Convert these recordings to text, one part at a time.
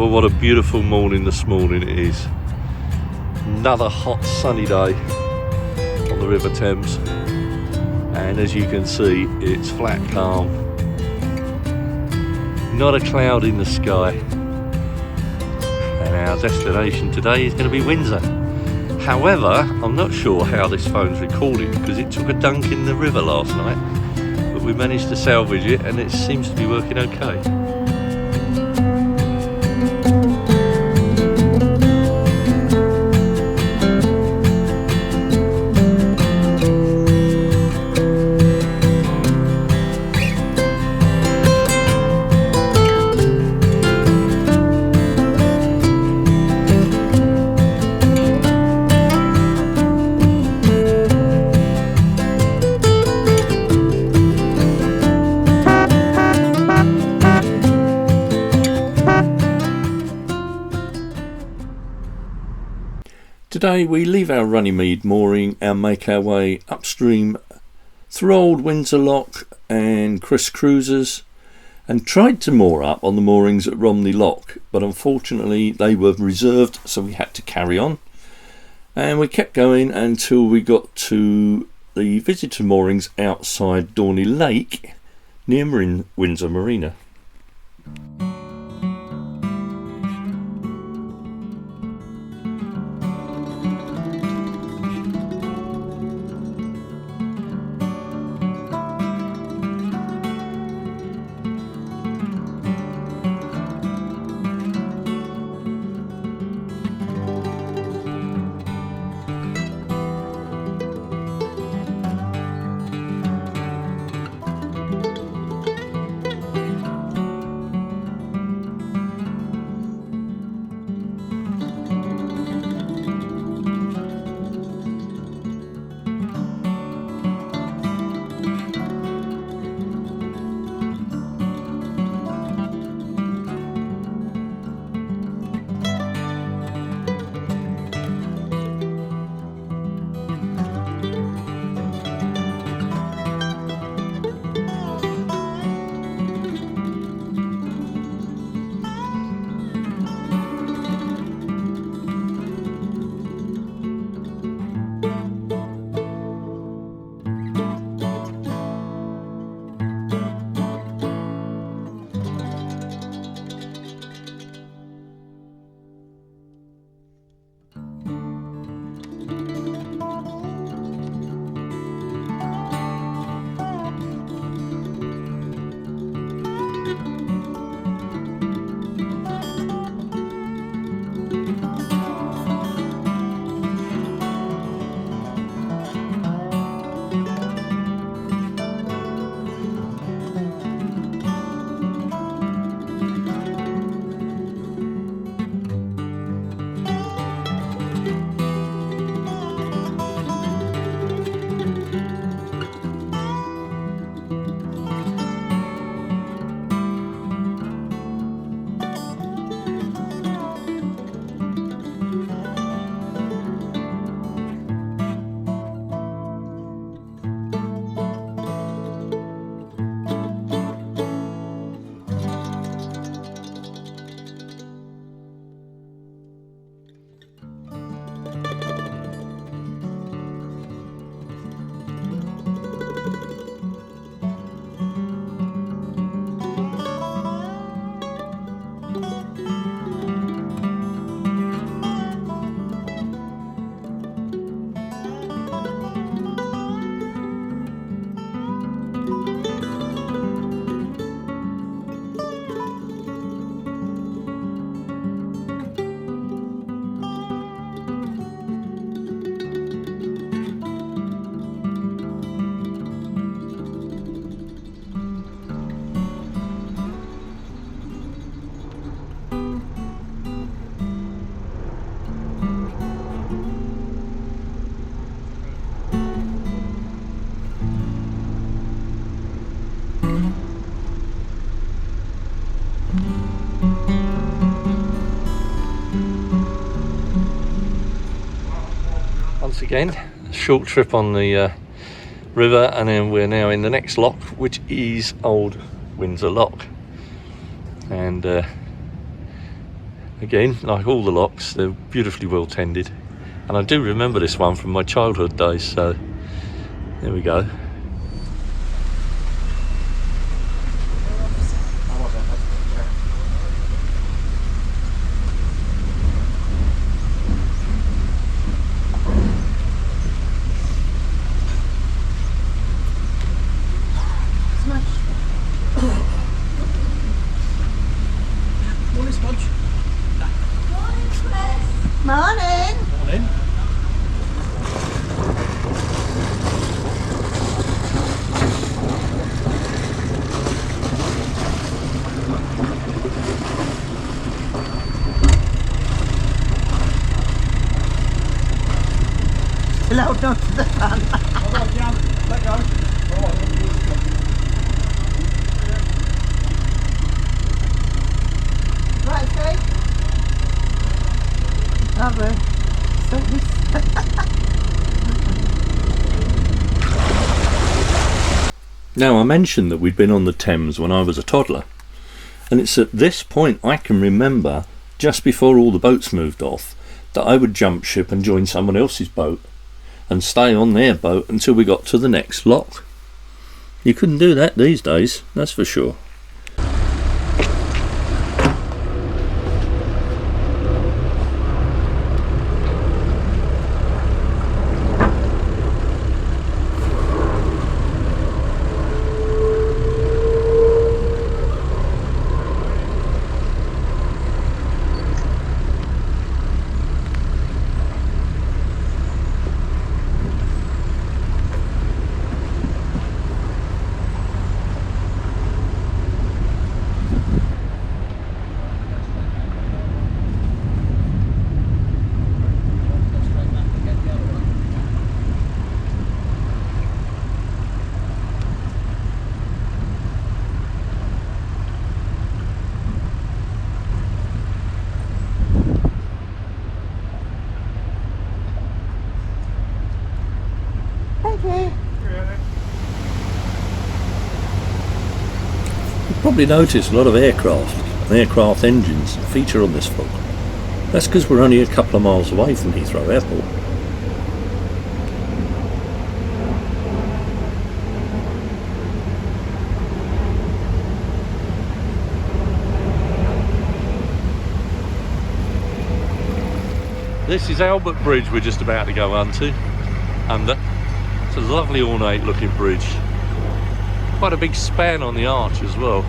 Well, what a beautiful morning this morning it is. Another hot sunny day on the River Thames, and as you can see, it's flat calm, not a cloud in the sky, and our destination today is going to be Windsor. However, I'm not sure how this phone's recording because it took a dunk in the river last night, but we managed to salvage it and it seems to be working okay. Today we leave our Runnymede mooring and make our way upstream through Old Windsor Lock and Chris Cruisers, and tried to moor up on the moorings at Romney Lock, but unfortunately they were reserved, so we had to carry on, and we kept going until we got to the visitor moorings outside Dorney Lake near Windsor Marina. Once again, a short trip on the river, and then we're now in the next lock, which is Old Windsor Lock. And Again, like all the locks, they're beautifully well tended. And I do remember this one from my childhood days, so there we go. Morning. Morning. Still holding on to the fan. Let go. Right, Steve. Lovely. So Now, I mentioned that we'd been on the Thames when I was a toddler, and it's at this point I can remember, just before all the boats moved off, that I would jump ship and join someone else's boat and stay on their boat until we got to the next lock. You couldn't do that these days, that's for sure. Probably notice a lot of aircraft and aircraft engines feature on this vlog. That's because we're only a couple of miles away from Heathrow Airport. This is Albert Bridge we're just about to go under. It's a lovely ornate looking bridge. Quite a big span on the arch as well.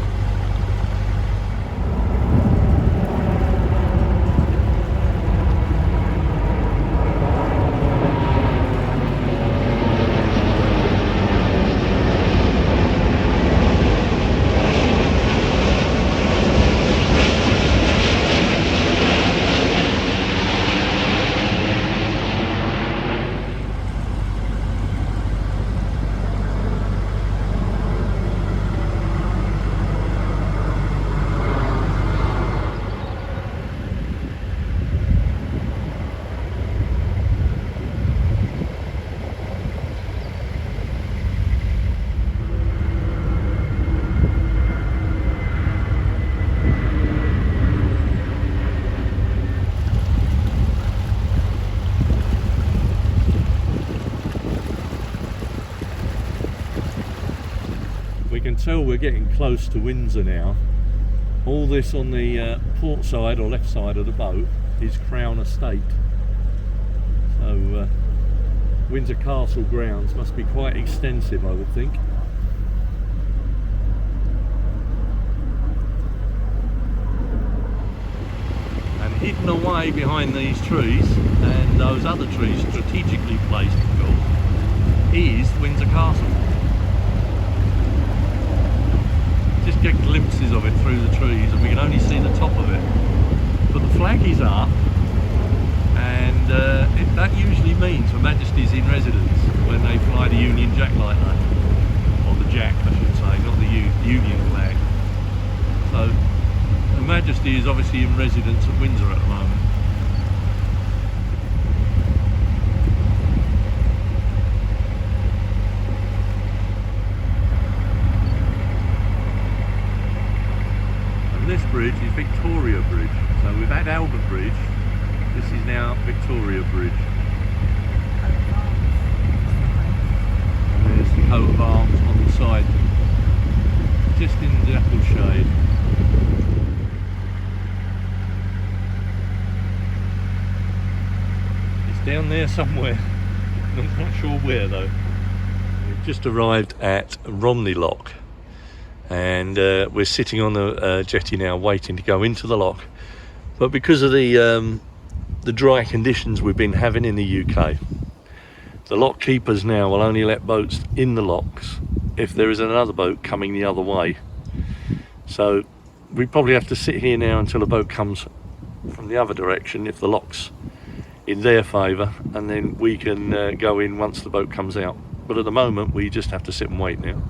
We can tell we're getting close to Windsor now. All this on the port side or left side of the boat is Crown Estate. So Windsor Castle grounds must be quite extensive, I would think. And hidden away behind these trees and those other trees strategically placed, of course, is Windsor Castle. Just get glimpses of it through the trees and we can only see the top of it. But the flag is up, and that usually means Her Majesty's in residence when they fly the Union Jack like that. Or the Jack, I should say, not the Union flag. So Her Majesty is obviously in residence at Windsor at the moment. This bridge is Victoria Bridge, so we've St Albert Bridge. This is now Victoria Bridge. And there's the coat of arms on the side, just in the apple shade. It's down there somewhere. I'm not sure where though. We've just arrived at Romney Lock, and we're sitting on the jetty now waiting to go into the lock. But because of the dry conditions we've been having in the UK, the lock keepers now will only let boats in the locks if there is another boat coming the other way. So we probably have to sit here now until a boat comes from the other direction if the lock's in their favour, and then we can go in once the boat comes out. But at the moment we just have to sit and wait now.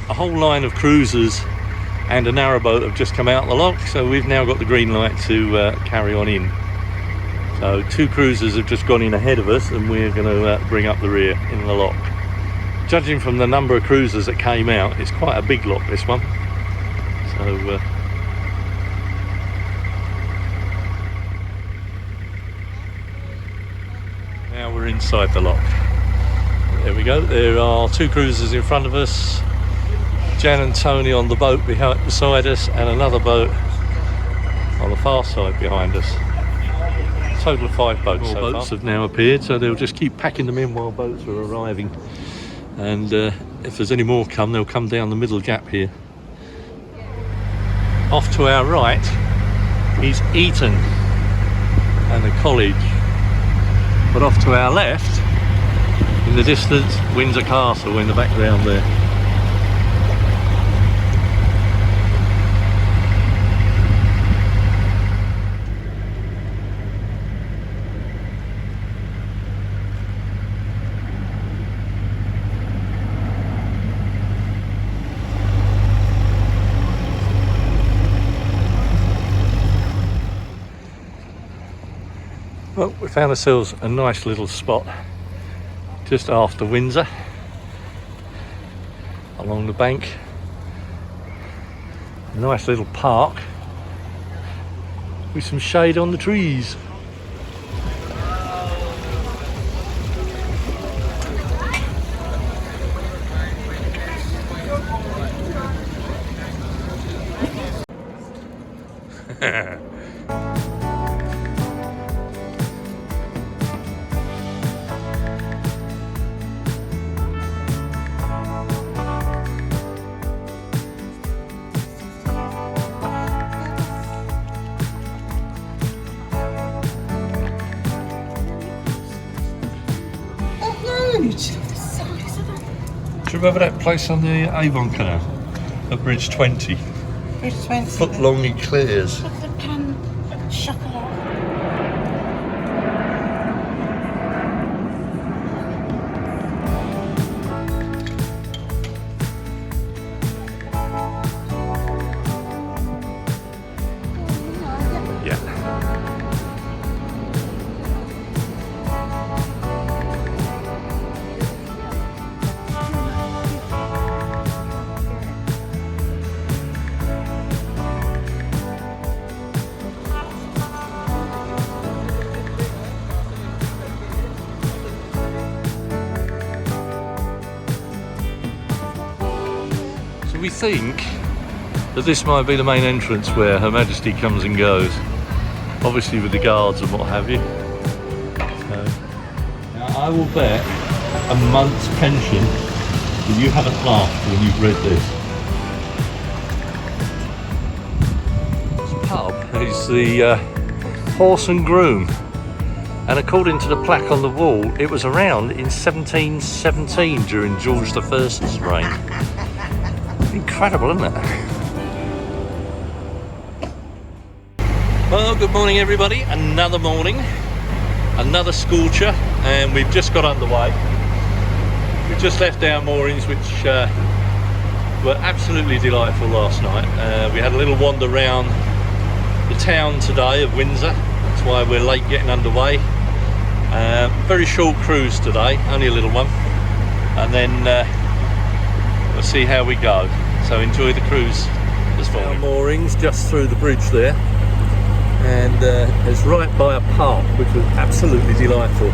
A whole line of cruisers and a narrowboat have just come out the lock, so we've now got the green light to carry on in. So 2 cruisers have just gone in ahead of us, and we're going to bring up the rear in the lock. Judging from the number of cruisers that came out, it's quite a big lock, this one. So now we're inside the lock. There we go. There are 2 cruisers in front of us, Jan and Tony on the boat beside us, and another boat on the far side behind us. Total of 5 boats. More boats have now appeared, so they'll just keep packing them in while boats are arriving. And if there's any more come, they'll come down the middle gap here. Off to our right is Eton and the college, but off to our left, in the distance, Windsor Castle in the background there. Well, we found ourselves a nice little spot just after Windsor, along the bank. A nice little park with some shade on the trees. Do you remember that place on the Avon Canal at Bridge 20? Bridge 20. Foot long eclairs. Look at the pan chocolate. We think that this might be the main entrance where Her Majesty comes and goes, obviously with the guards and what have you. So, now I will bet a month's pension that you haven't laughed when you've read this. This pub is the Horse and Groom, and according to the plaque on the wall, it was around in 1717 during George I's reign. Incredible, isn't it? Well, good morning everybody. Another morning, another scorcher, and we've just got underway. We've just left our moorings, which were absolutely delightful last night. We had a little wander around the town today of Windsor. That's why we're late getting underway. Very short cruise today, only a little one, and then we'll see how we go. So enjoy the cruise this morning. Our moorings just through the bridge there, and it's right by a park, which was absolutely delightful.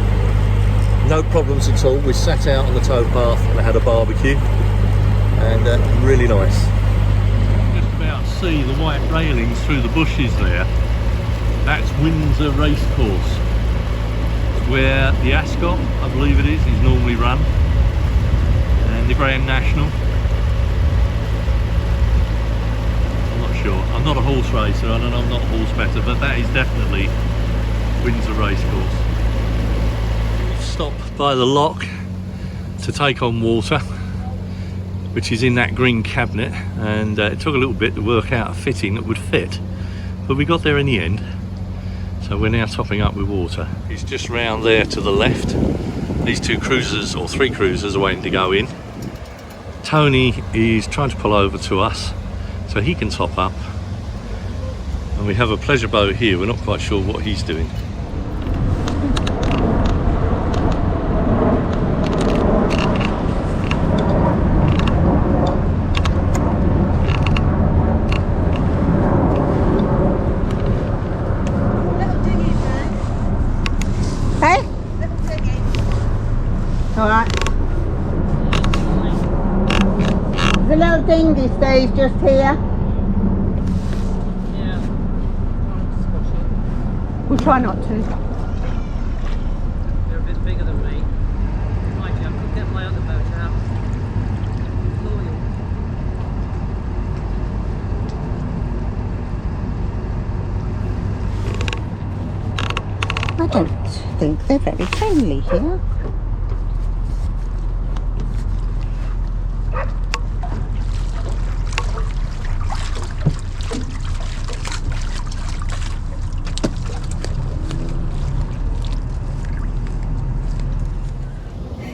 No problems at all. We sat out on the towpath and had a barbecue, and really nice. Just about to see the white railings through the bushes there. That's Windsor Racecourse, where the Ascot, I believe it is normally run, and the Grand National. I'm not sure. I'm not a horse racer, and I'm not a horse better, but that is definitely Windsor Racecourse. Stopped by the lock to take on water, which is in that green cabinet, and it took a little bit to work out a fitting that would fit, but we got there in the end. So we're now topping up with water. It's just round there to the left. These two cruisers, or three cruisers, are waiting to go in. Tony is trying to pull over to us so he can top up, and we have a pleasure boat here. We're not quite sure what he's doing. Dinghy stays just here. Yeah. We'll try not to. They're a bit bigger than me. Mind you, I could get my other boat out. Loyal. I don't think they're very friendly here.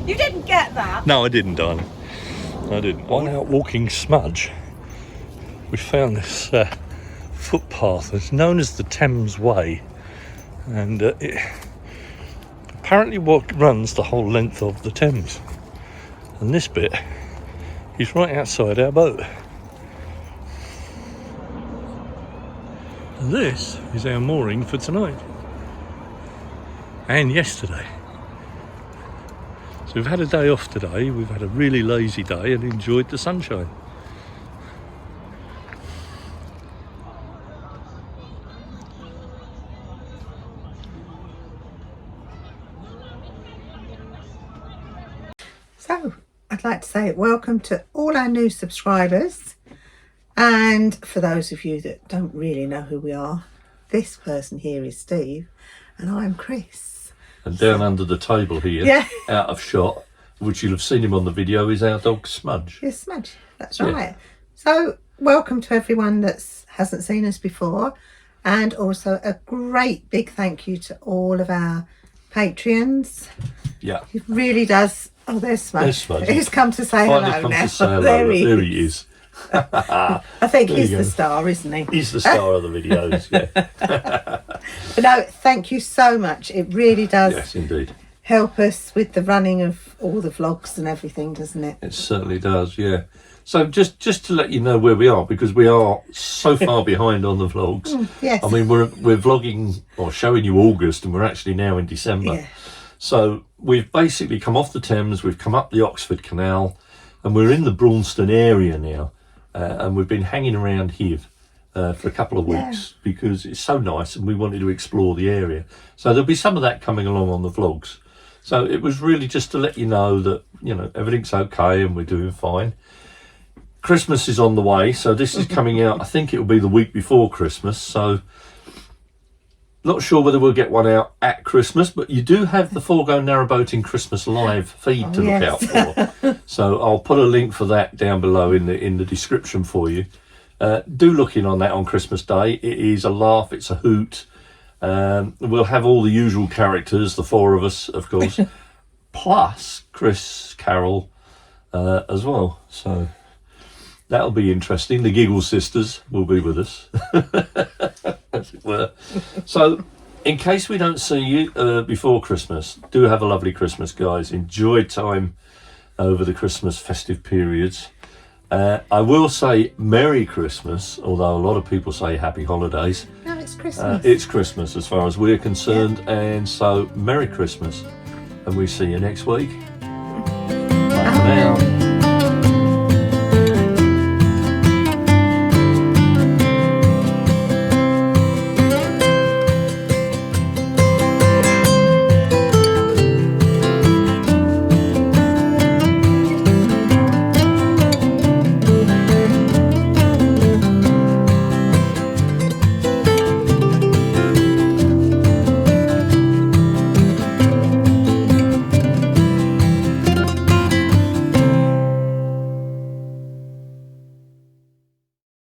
You didn't get that? No, I didn't, darling. I didn't. While out walking Smudge, we found this footpath. It's known as the Thames Way, and it apparently runs the whole length of the Thames. And this bit is right outside our boat. And this is our mooring for tonight and yesterday. So we've had a day off today, we've had a really lazy day and enjoyed the sunshine. So, I'd like to say welcome to all our new subscribers, and for those of you that don't really know who we are, this person here is Steve and I'm Chris. And down under the table here, Yeah. out of shot, which you'll have seen him on the video, is our dog Smudge. Yes, Smudge, that's right. So welcome to everyone that hasn't seen us before, and also a great big thank you to all of our Patreons. Yeah. It really does. Oh, there's Smudge. There's Smudge. He's come to say Finally hello come now. to say hello. There There he he is. I think There you he's go. the star, isn't he? He's the star of the videos, yeah. But no, thank you so much. It really does Yes, indeed. help us with the running of all the vlogs and everything, doesn't it? It certainly does, yeah. So just to let you know where we are, because we are so far behind on the vlogs. Yes. I mean, we're vlogging or showing you August, and we're actually now in December. Yeah. So we've basically come off the Thames, we've come up the Oxford Canal, and we're in the Braunston area now. and we've been hanging around here for a couple of weeks because it's so nice and we wanted to explore the area. So there'll be some of that coming along on the vlogs. So it was really just to let you know that, you know, everything's okay and we're doing fine. Christmas is on the way, so this is coming out, I think it'll be the week before Christmas, so not sure whether we'll get one out at Christmas, but you do have the Forgo Narrowboating Christmas Live feed to look out for. So I'll put a link for that down below in the description for you. Do look in on that on Christmas Day. It is a laugh, it's a hoot. We'll have all the usual characters, the four of us, of course, plus Chris, Carol as well. So that'll be interesting. The Giggle sisters will be with us, as it were. So, in case we don't see you before Christmas, do have a lovely Christmas, guys. Enjoy time over the Christmas festive periods. I will say Merry Christmas, although a lot of people say Happy Holidays. No, it's Christmas. It's Christmas as far as we're concerned, and so Merry Christmas, and we see you next week.